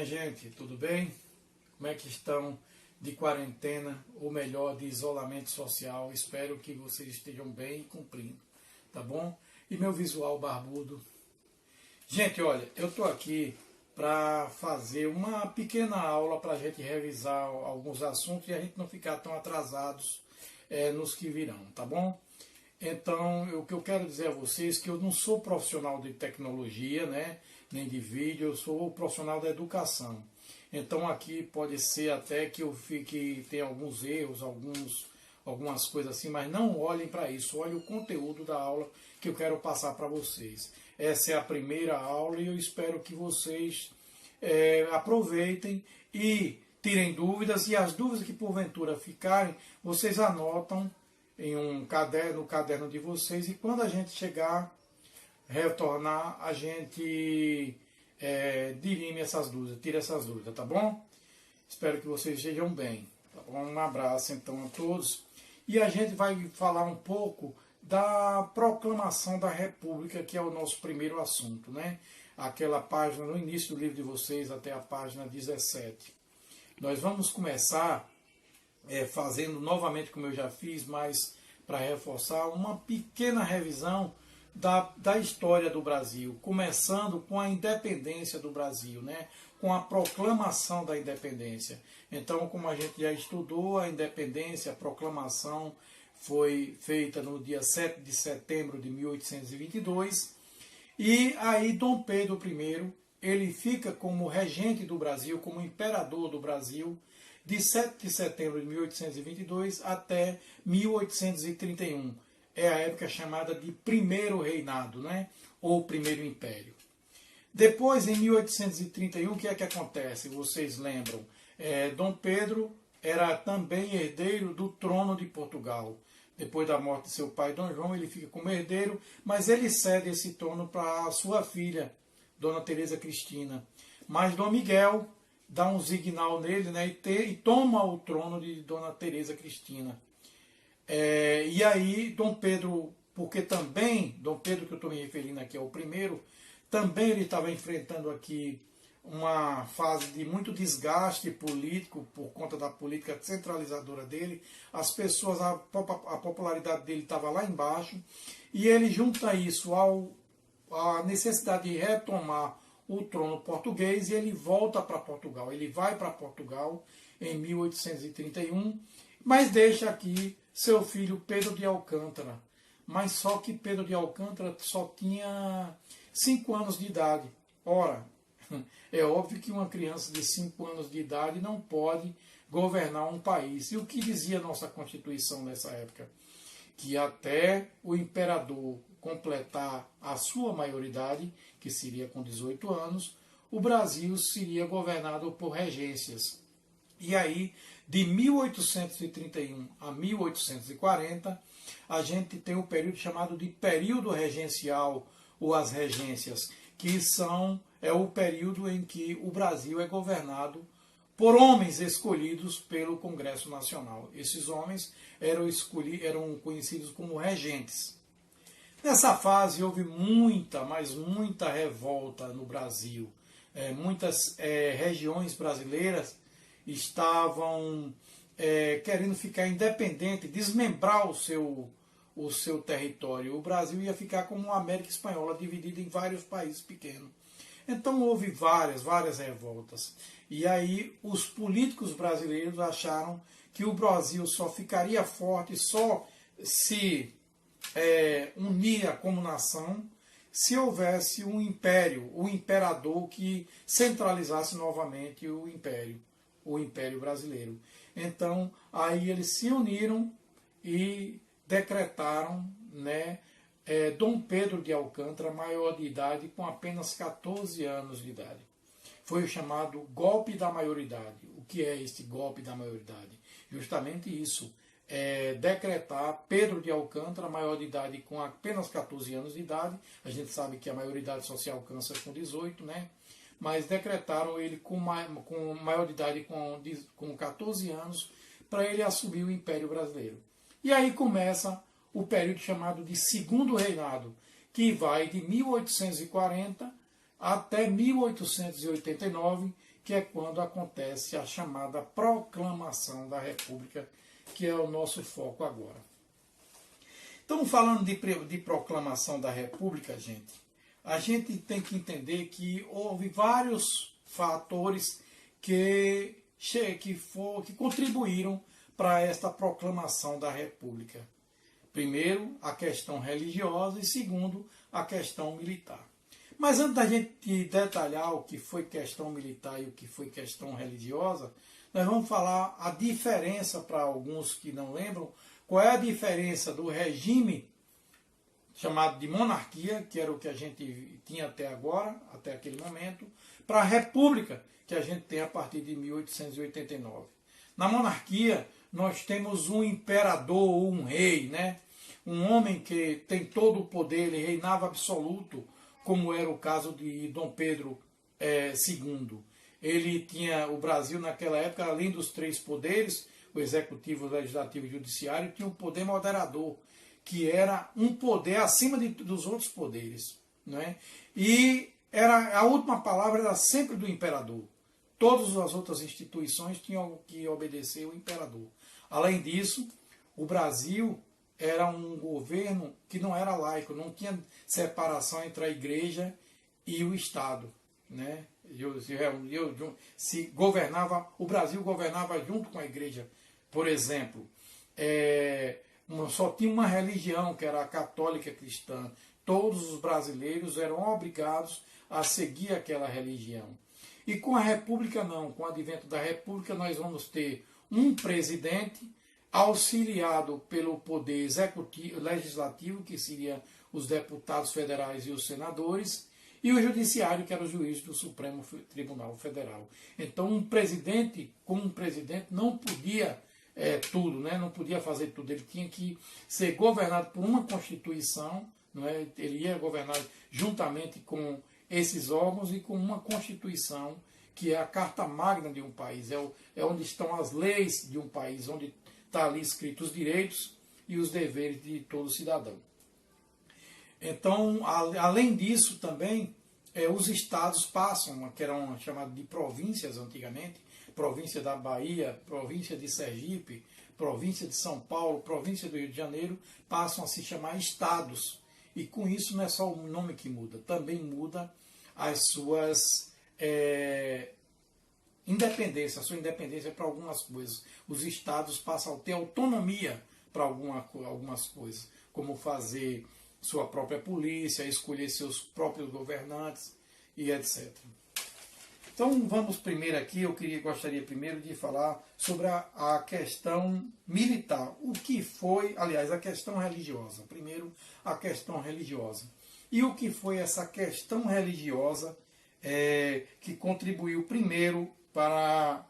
Gente, tudo bem? Como é que estão de quarentena, ou melhor, de isolamento social? Espero que vocês estejam bem e cumprindo, tá bom? E meu visual barbudo? Gente, olha, eu estou aqui para fazer uma pequena aula para a gente revisar alguns assuntos e a gente não ficar tão atrasados nos que virão, tá bom? Então, o que eu quero dizer a vocês é que eu não sou profissional de tecnologia, né, nem de vídeo, eu sou profissional da educação. Então, aqui pode ser até que eu fique, tenha alguns erros, algumas coisas assim, mas não olhem para isso, olhem o conteúdo da aula que eu quero passar para vocês. Essa é a primeira aula e eu espero que vocês aproveitem e tirem dúvidas, e as dúvidas que porventura ficarem, vocês anotam em um caderno, no caderno de vocês, e quando a gente chegar, retornar, a gente dirime essas dúvidas, tira essas dúvidas, tá bom? Espero que vocês estejam bem. Tá bom? Um abraço então a todos. E a gente vai falar um pouco da proclamação da República, que é o nosso primeiro assunto, né? Aquela página, no início do livro de vocês, até a página 17. Nós vamos começar fazendo novamente, como eu já fiz, mas para reforçar, uma pequena revisão da história do Brasil, começando com a independência do Brasil, né? Com a proclamação da independência. Então, como a gente já estudou, a independência, a proclamação foi feita no dia 7 de setembro de 1822, e aí Dom Pedro I, ele fica como regente do Brasil, como imperador do Brasil, de 7 de setembro de 1822 até 1831. É a época chamada de Primeiro Reinado, né? Ou Primeiro Império. Depois, em 1831, o que é que acontece? Vocês lembram? Dom Pedro era também herdeiro do trono de Portugal. Depois da morte de seu pai, Dom João, ele fica como herdeiro, mas ele cede esse trono para a sua filha, Dona Teresa Cristina. Mas Dom Miguel dá um signal nele, né, e toma o trono de Dona Teresa Cristina. E aí Dom Pedro, porque também, Dom Pedro que eu estou me referindo aqui é o primeiro, também ele estava enfrentando aqui uma fase de muito desgaste político por conta da política centralizadora dele. As pessoas, a popularidade dele estava lá embaixo, e ele junta isso à necessidade de retomar o trono português, e ele volta para Portugal. Ele vai para Portugal em 1831, mas deixa aqui seu filho Pedro de Alcântara. Mas só que Pedro de Alcântara só tinha 5 anos de idade. Ora, é óbvio que uma criança de 5 anos de idade não pode governar um país. E o que dizia a nossa Constituição nessa época? Que até o imperador completar a sua maioridade, que seria com 18 anos, o Brasil seria governado por regências. E aí, de 1831 a 1840, a gente tem o período chamado de período regencial, ou as regências, que é o período em que o Brasil é governado por homens escolhidos pelo Congresso Nacional. Esses homens eram conhecidos como regentes. Nessa fase houve mas muita revolta no Brasil. Muitas regiões brasileiras estavam querendo ficar independente, desmembrar o seu território. O Brasil ia ficar como uma América Espanhola, dividida em vários países pequenos. Então houve várias revoltas. E aí os políticos brasileiros acharam que o Brasil só ficaria forte, só se unia como nação, se houvesse um império, o imperador que centralizasse novamente o império brasileiro. Então, aí eles se uniram e decretaram, né, Dom Pedro de Alcântara maior de idade, com apenas 14 anos de idade. Foi o chamado golpe da maioridade. O que é este golpe da maioridade? Justamente isso. Decretar Pedro de Alcântara, maior de idade, com apenas 14 anos de idade. A gente sabe que a maioridade só se alcança com 18, né? Mas decretaram ele com maior de idade com 14 anos, para ele assumir o Império Brasileiro. E aí começa o período chamado de Segundo Reinado, que vai de 1840 até 1889, que é quando acontece a chamada proclamação da República, que é o nosso foco agora. Então, falando de proclamação da República, a gente tem que entender que houve vários fatores que contribuíram para esta proclamação da República. Primeiro, a questão religiosa e segundo, a questão militar. Mas antes da gente detalhar o que foi questão militar e o que foi questão religiosa, nós vamos falar a diferença para alguns que não lembram, qual é a diferença do regime chamado de monarquia, que era o que a gente tinha até agora, até aquele momento, para a república, que a gente tem a partir de 1889. Na monarquia, nós temos um imperador ou um rei, né? Um homem que tem todo o poder, ele reinava absoluto, como era o caso de Dom Pedro II. Ele tinha, o Brasil naquela época, além dos três poderes, o executivo, o legislativo e o judiciário, tinha um poder moderador, que era um poder acima dos outros poderes. Não é? E a última palavra era sempre do imperador. Todas as outras instituições tinham que obedecer ao imperador. Além disso, o Brasil era um governo que não era laico, não tinha separação entre a igreja e o Estado. Né? O Brasil governava junto com a igreja. Por exemplo, só tinha uma religião, que era a católica cristã. Todos os brasileiros eram obrigados a seguir aquela religião. E com a República não, com o advento da República nós vamos ter um presidente auxiliado pelo poder executivo, legislativo, que seria os deputados federais e os senadores, e o judiciário, que era o juiz do Supremo Tribunal Federal. Então um presidente, como um presidente, não podia tudo, né? Não podia fazer tudo, ele tinha que ser governado por uma Constituição, não é? Ele ia governar juntamente com esses órgãos e com uma Constituição, que é a Carta Magna de um país, é onde estão as leis de um país, onde está ali escritos os direitos e os deveres de todo cidadão. Então, além disso também, os estados passam, que eram chamados de províncias antigamente, província da Bahia, província de Sergipe, província de São Paulo, província do Rio de Janeiro, passam a se chamar estados. E com isso não é só o nome que muda, também muda as suas independência, a sua independência para algumas coisas. Os estados passam a ter autonomia para algumas coisas, como fazer sua própria polícia, escolher seus próprios governantes e etc. Então vamos primeiro aqui, gostaria primeiro de falar sobre a questão militar. O que foi, aliás, a questão religiosa. Primeiro, a questão religiosa. E o que foi essa questão religiosa que contribuiu primeiro para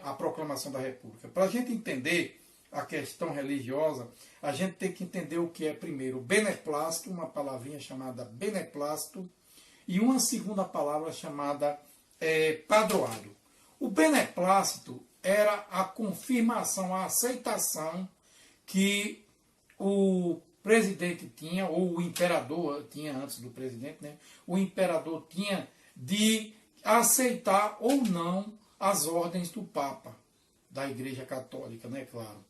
a proclamação da República? Para a gente entender a questão religiosa, a gente tem que entender o que é primeiro beneplácito, uma palavrinha chamada beneplácito, e uma segunda palavra chamada padroado. O beneplácito era a confirmação, a aceitação que o presidente tinha, ou o imperador tinha antes do presidente, né? O imperador tinha de aceitar ou não as ordens do Papa, da Igreja Católica, né? Claro.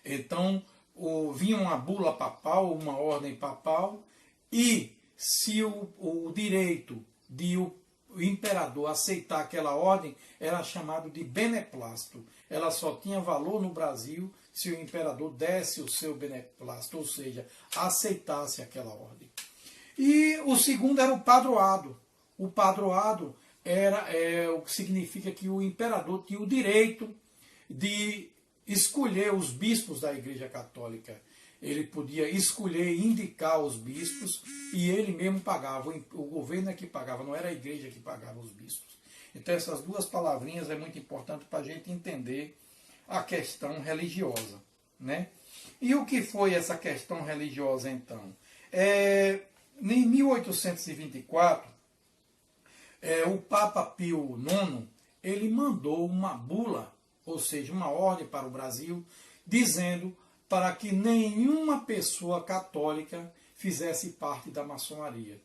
Então, vinha uma bula papal, uma ordem papal, e se o direito de o imperador aceitar aquela ordem era chamado de beneplácito. Ela só tinha valor no Brasil se o imperador desse o seu beneplácito, ou seja, aceitasse aquela ordem. E o segundo era o padroado. O padroado o que significa que o imperador tinha o direito de escolher os bispos da Igreja Católica. Ele podia escolher e indicar os bispos e ele mesmo pagava. O governo é que pagava, não era a igreja que pagava os bispos. Então essas duas palavrinhas é muito importante para a gente entender a questão religiosa. Né? E o que foi essa questão religiosa então? Em 1824, o Papa Pio IX, ele mandou uma bula, ou seja, uma ordem para o Brasil, dizendo para que nenhuma pessoa católica fizesse parte da maçonaria.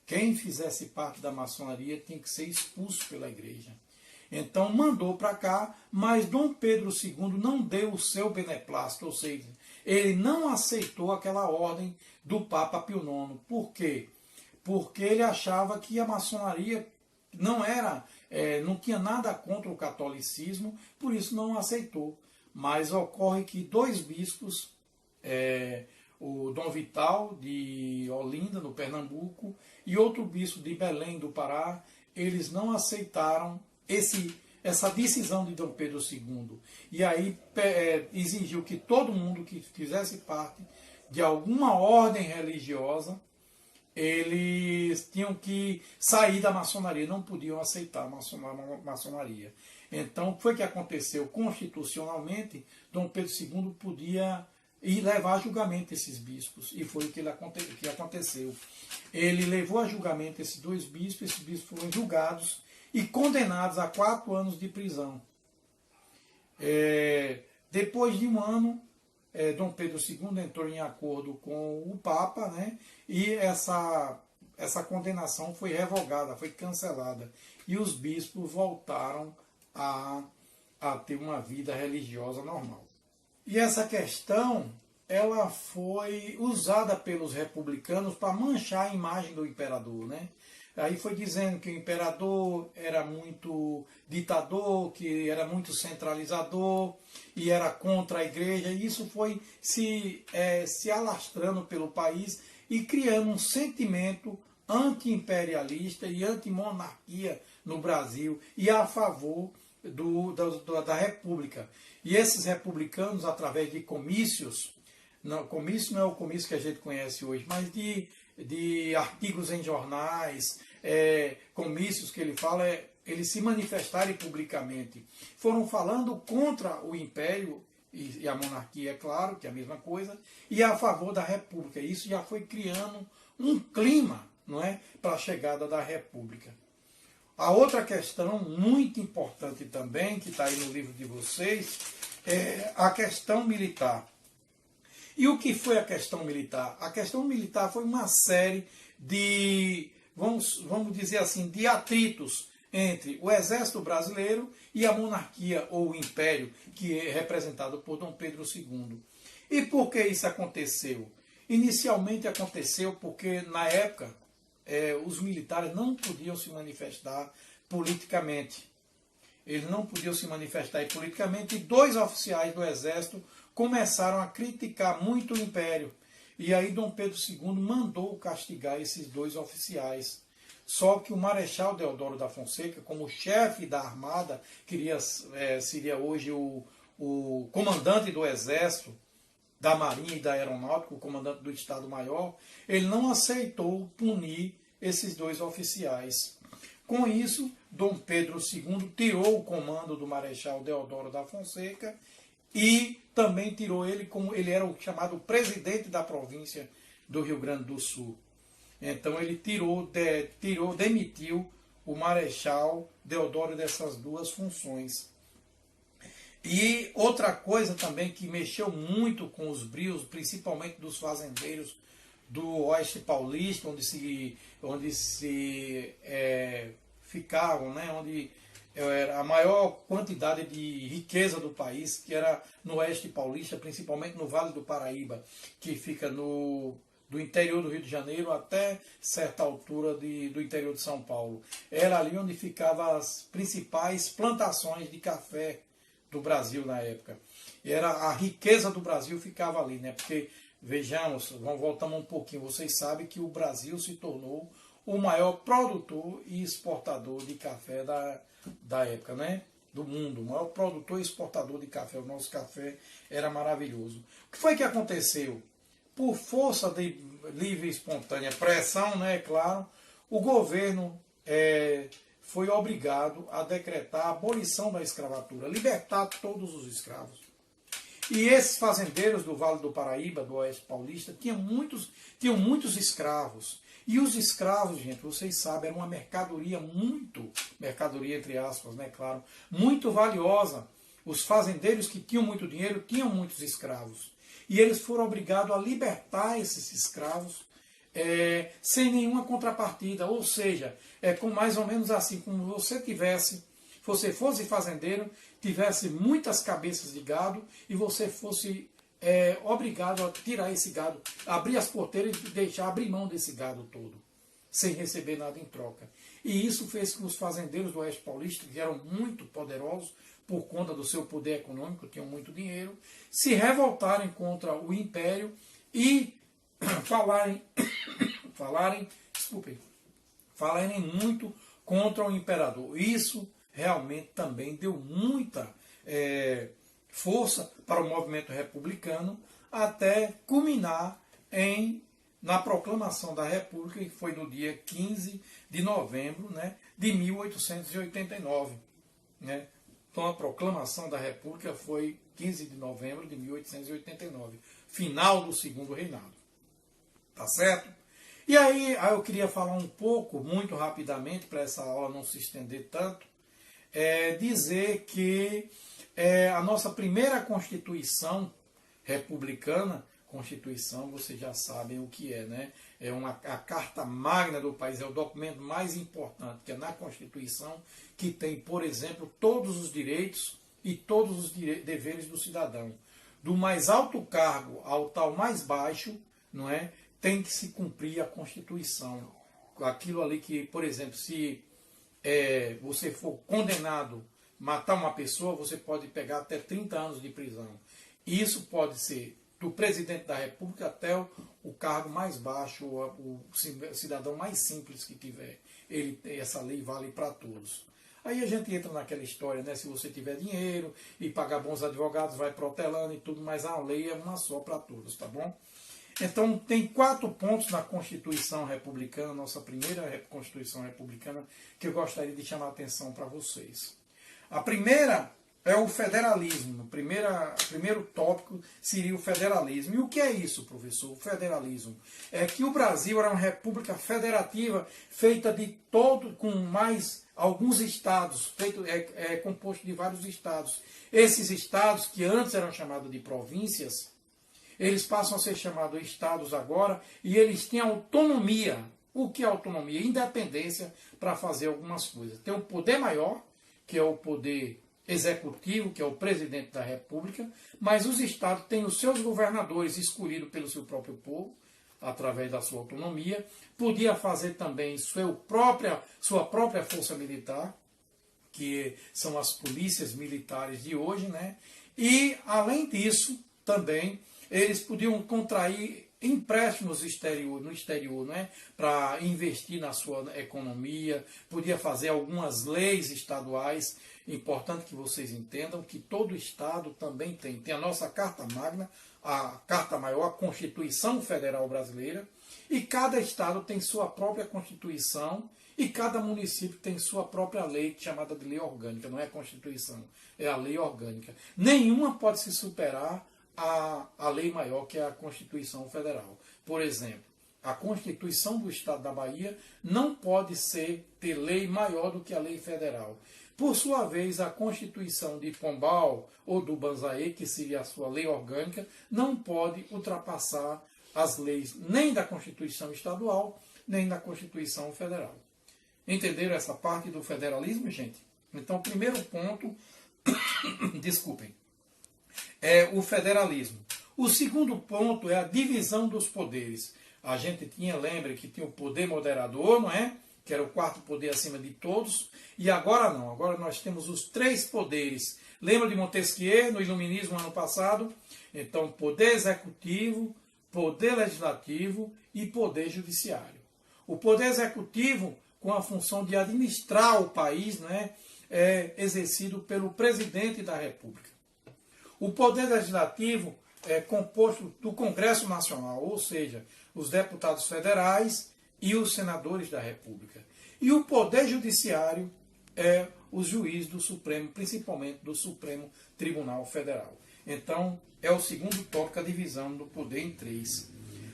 quem fizesse parte da maçonaria tinha que ser expulso pela igreja. Então mandou para cá, mas Dom Pedro II não deu o seu beneplácito, ou seja, ele não aceitou aquela ordem do Papa Pio IX. Por quê? Porque ele achava que a maçonaria não tinha nada contra o catolicismo, por isso não aceitou. Mas ocorre que dois bispos, o Dom Vital de Olinda, no Pernambuco, e outro bispo de Belém do Pará, eles não aceitaram essa decisão de Dom Pedro II. E aí exigiu que todo mundo que fizesse parte de alguma ordem religiosa, eles tinham que sair da maçonaria, não podiam aceitar a maçonaria. Então, o que foi que aconteceu? Constitucionalmente, Dom Pedro II podia ir levar a julgamento esses bispos, e foi o que aconteceu. Ele levou a julgamento esses dois bispos foram julgados e condenados a 4 anos de prisão. Depois de um ano, Dom Pedro II entrou em acordo com o Papa, né? E essa condenação foi revogada, foi cancelada. E os bispos voltaram a ter uma vida religiosa normal. E essa questão, ela foi usada pelos republicanos para manchar a imagem do imperador, né? Aí foi dizendo que o imperador era muito ditador, que era muito centralizador e era contra a igreja. E isso foi se alastrando pelo país e criando um sentimento anti-imperialista e anti-monarquia no Brasil e a favor da República. E esses republicanos, através de comícios, comício não é o comício que a gente conhece hoje, mas de artigos em jornais, comícios que ele fala, eles se manifestarem publicamente. Foram falando contra o império e a monarquia, é claro, que é a mesma coisa, e a favor da república. Isso já foi criando um clima, não é, para a chegada da república. A outra questão muito importante também, que está aí no livro de vocês, é a questão militar. E o que foi a questão militar? A questão militar foi uma série de, vamos dizer assim, de atritos entre o exército brasileiro e a monarquia ou o império, que é representado por Dom Pedro II. E por que isso aconteceu? Inicialmente aconteceu porque, na época, os militares não podiam se manifestar politicamente. Eles não podiam se manifestar politicamente e 2 oficiais do exército começaram a criticar muito o império. E aí Dom Pedro II mandou castigar esses 2 oficiais. Só que o Marechal Deodoro da Fonseca, como chefe da armada, seria hoje o comandante do exército, da Marinha e da Aeronáutica, o comandante do Estado-Maior, ele não aceitou punir esses 2 oficiais. Com isso, Dom Pedro II tirou o comando do Marechal Deodoro da Fonseca e também tirou ele, como ele era o chamado presidente da província do Rio Grande do Sul. Então ele demitiu o Marechal Deodoro dessas 2 funções. E outra coisa também que mexeu muito com os brios, principalmente dos fazendeiros do Oeste Paulista, onde se ficavam, né, onde era a maior quantidade de riqueza do país, que era no Oeste Paulista, principalmente no Vale do Paraíba, que fica do interior do Rio de Janeiro até certa altura do interior de São Paulo. Era ali onde ficavam as principais plantações de café do Brasil na época. A riqueza do Brasil ficava ali, né? Porque, vejamos, voltamos um pouquinho, vocês sabem que o Brasil se tornou o maior produtor e exportador de café da época, né? Do mundo, o maior produtor e exportador de café. O nosso café era maravilhoso. O que foi que aconteceu? Por força de livre e espontânea pressão, né, é claro, o governo foi obrigado a decretar a abolição da escravatura, libertar todos os escravos. E esses fazendeiros do Vale do Paraíba, do Oeste Paulista, tinham muitos escravos. E os escravos, gente, vocês sabem, era uma mercadoria entre aspas, né, claro, muito valiosa. Os fazendeiros que tinham muito dinheiro tinham muitos escravos. E eles foram obrigados a libertar esses escravos sem nenhuma contrapartida, ou seja, é com mais ou menos assim, como você fosse fazendeiro, tivesse muitas cabeças de gado e você fosse obrigado a tirar esse gado, abrir as porteiras e abrir mão desse gado todo, sem receber nada em troca. E isso fez com que os fazendeiros do Oeste Paulista, que eram muito poderosos por conta do seu poder econômico, tinham muito dinheiro, se revoltarem contra o Império e falarem muito contra o imperador. Isso realmente também deu muita força para o movimento republicano, até culminar na proclamação da República, que foi no dia 15 de novembro, né, de 1889. Né? Então a proclamação da República foi 15 de novembro de 1889, final do segundo reinado. Tá certo? E aí eu queria falar um pouco, muito rapidamente, para essa aula não se estender tanto, dizer que a nossa primeira Constituição republicana, Constituição, vocês já sabem o que é, né? A Carta Magna do país, é o documento mais importante, que é na Constituição, que tem, por exemplo, todos os direitos e todos os deveres do cidadão. Do mais alto cargo ao tal mais baixo, não é? Tem que se cumprir a Constituição. Aquilo ali que, por exemplo, se você for condenado a matar uma pessoa, você pode pegar até 30 anos de prisão. E isso pode ser do presidente da República até o cargo mais baixo, o cidadão mais simples que tiver. Essa lei vale para todos. Aí a gente entra naquela história, né? Se você tiver dinheiro e pagar bons advogados, vai protelando e tudo, mas a lei é uma só para todos, tá bom? Então, tem 4 pontos na Constituição Republicana, nossa primeira Constituição Republicana, que eu gostaria de chamar a atenção para vocês. A primeira é o federalismo. O primeiro tópico seria o federalismo. E o que é isso, professor? O federalismo é que o Brasil era uma república federativa feita com mais alguns estados, composto de vários estados. Esses estados, que antes eram chamados de províncias, eles passam a ser chamados estados agora, e eles têm autonomia. O que é autonomia? Independência para fazer algumas coisas. Tem um poder maior, que é o poder executivo, que é o presidente da República, mas os estados têm os seus governadores escolhidos pelo seu próprio povo, através da sua autonomia. Podia fazer também sua própria força militar, que são as polícias militares de hoje, né? E, além disso, também, eles podiam contrair empréstimos no exterior, né, para investir na sua economia, podia fazer algumas leis estaduais. Importante que vocês entendam que todo estado também tem a nossa Carta Magna, a Carta Maior, a Constituição Federal Brasileira, e cada estado tem sua própria Constituição, e cada município tem sua própria lei, chamada de lei orgânica. Não é a Constituição, é a lei orgânica. Nenhuma pode se superar a lei maior, que é a Constituição Federal. Por exemplo, a Constituição do Estado da Bahia não pode ter lei maior do que a lei federal. Por sua vez, a Constituição de Pombal ou do Banzaê, que seria a sua lei orgânica, não pode ultrapassar as leis nem da Constituição Estadual, nem da Constituição Federal. Entenderam essa parte do federalismo, gente? Então, o primeiro ponto, desculpem, é o federalismo. O segundo ponto é a divisão dos poderes. A gente lembre que tinha o poder moderador, não é? Que era o quarto poder acima de todos, e agora não. Agora nós temos os 3 poderes. Lembra de Montesquieu, no Iluminismo, ano passado? Então, poder executivo, poder legislativo e poder judiciário. O poder executivo, com a função de administrar o país, né, é exercido pelo presidente da República. O poder legislativo é composto do Congresso Nacional, ou seja, os deputados federais e os senadores da República. E o poder judiciário é os juízes do Supremo, principalmente do Supremo Tribunal Federal. Então, é o segundo tópico, a divisão do poder em 3.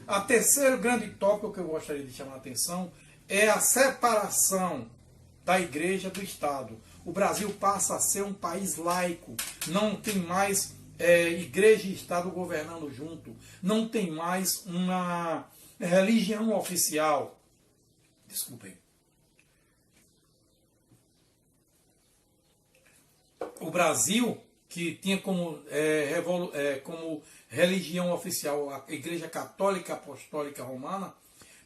A terceiro grande tópico que eu gostaria de chamar a atenção é a separação da Igreja do Estado. O Brasil passa a ser um país laico, não tem mais Igreja e Estado governando junto, não tem mais religião oficial, desculpem, o Brasil, que tinha como religião oficial a Igreja Católica Apostólica Romana,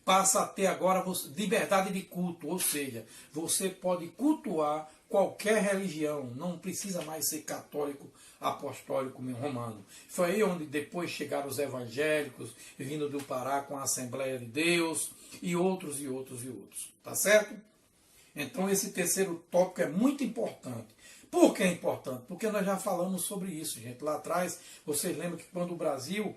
passa a ter agora liberdade de culto, ou seja, você pode cultuar qualquer religião, não precisa mais ser católico, apostólico, romano. Foi aí onde depois chegaram os evangélicos, vindo do Pará com a Assembleia de Deus, e outros, e outros, e outros. Tá certo? Então esse terceiro tópico é muito importante. Por que é importante? Porque nós já falamos sobre isso, gente. Lá atrás, vocês lembram que quando o Brasil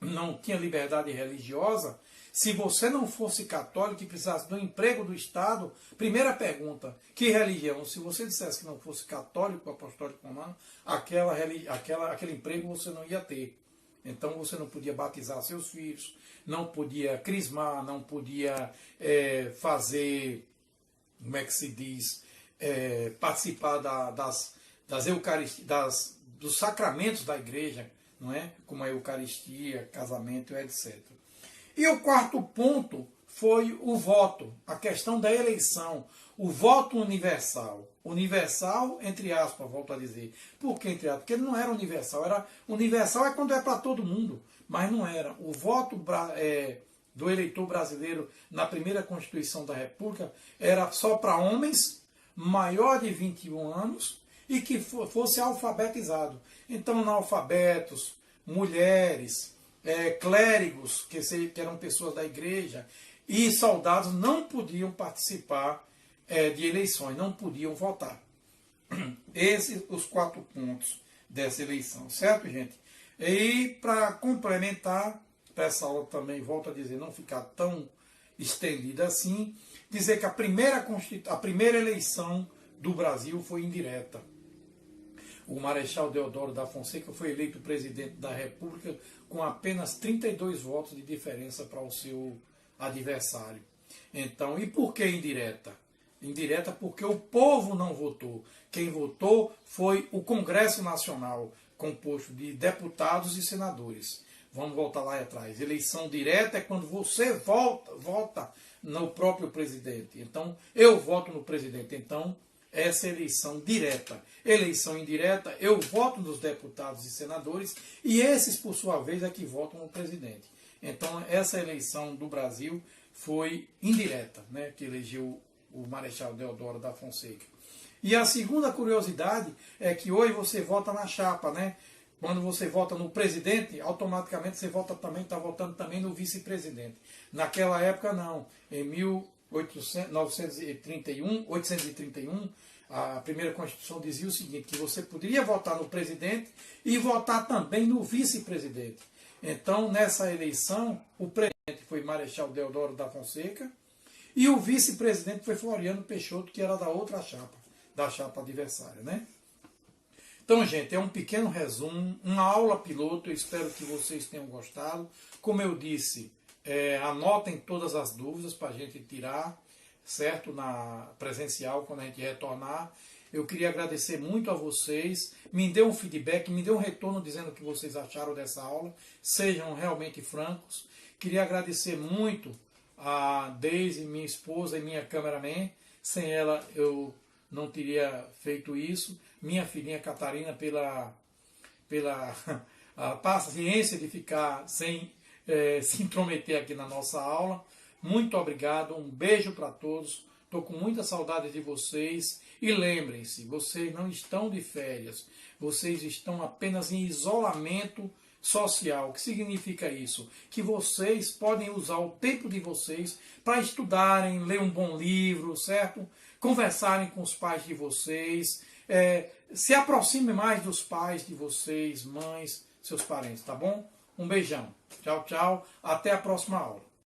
não tinha liberdade religiosa, se você não fosse católico e precisasse do emprego do Estado, primeira pergunta, que religião? Se você dissesse que não fosse católico, apostólico romano, aquele emprego você não ia ter. Então você não podia batizar seus filhos, não podia crismar, não podia fazer, como é que se diz, participar das Eucaristias, dos sacramentos da igreja, não é? Como a Eucaristia, casamento, etc. E o quarto ponto foi o voto, a questão da eleição, o voto universal. Universal, entre aspas, volto a dizer. Por que entre aspas? Porque ele não era universal. Universal é quando é para todo mundo, mas não era. O voto do eleitor brasileiro na primeira Constituição da República era só para homens maior de 21 anos e que fosse alfabetizado. Então, analfabetos, mulheres, clérigos, que eram pessoas da igreja, e soldados não podiam participar de eleições, não podiam votar. Esses os 4 pontos dessa eleição, certo, gente? E para complementar, para essa aula também, volto a dizer, não ficar tão estendida assim, dizer que a primeira eleição do Brasil foi indireta. O Marechal Deodoro da Fonseca foi eleito presidente da República com apenas 32 votos de diferença para o seu adversário. Então, e por que indireta? Indireta porque o povo não votou. Quem votou foi o Congresso Nacional, composto de deputados e senadores. Vamos voltar lá atrás. Eleição direta é quando você vota no próprio presidente. Então, eu voto no presidente. Então, essa é eleição direta. Eleição indireta, eu voto nos deputados e senadores, e esses, por sua vez, é que votam no presidente. Então, essa eleição do Brasil foi indireta, né, que elegeu o Marechal Deodoro da Fonseca. E a segunda curiosidade é que hoje você vota na chapa, né? Quando você vota no presidente, automaticamente você está votando também no vice-presidente. Naquela época, não. Em 1831, a primeira Constituição dizia o seguinte, que você poderia votar no presidente e votar também no vice-presidente. Então, nessa eleição, o presidente foi Marechal Deodoro da Fonseca e o vice-presidente foi Floriano Peixoto, que era da outra chapa, da chapa adversária, né? Então, gente, é um pequeno resumo, uma aula piloto, eu espero que vocês tenham gostado. Como eu disse, anotem todas as dúvidas para a gente tirar, certo? Na presencial, quando a gente retornar. Eu queria agradecer muito a vocês, me dê um feedback, me dê um retorno dizendo o que vocês acharam dessa aula, sejam realmente francos. Queria agradecer muito a Deise, minha esposa e minha cameraman, sem ela eu não teria feito isso. Minha filhinha Catarina pela a paciência de ficar sem se intrometer aqui na nossa aula. Muito obrigado, um beijo para todos. Estou com muita saudade de vocês. E lembrem-se, vocês não estão de férias, vocês estão apenas em isolamento social. O que significa isso? Que vocês podem usar o tempo de vocês para estudarem, ler um bom livro, certo? Conversarem com os pais de vocês, se aproxime mais dos pais de vocês, mães, seus parentes, tá bom? Um beijão. Tchau, tchau. Até a próxima aula.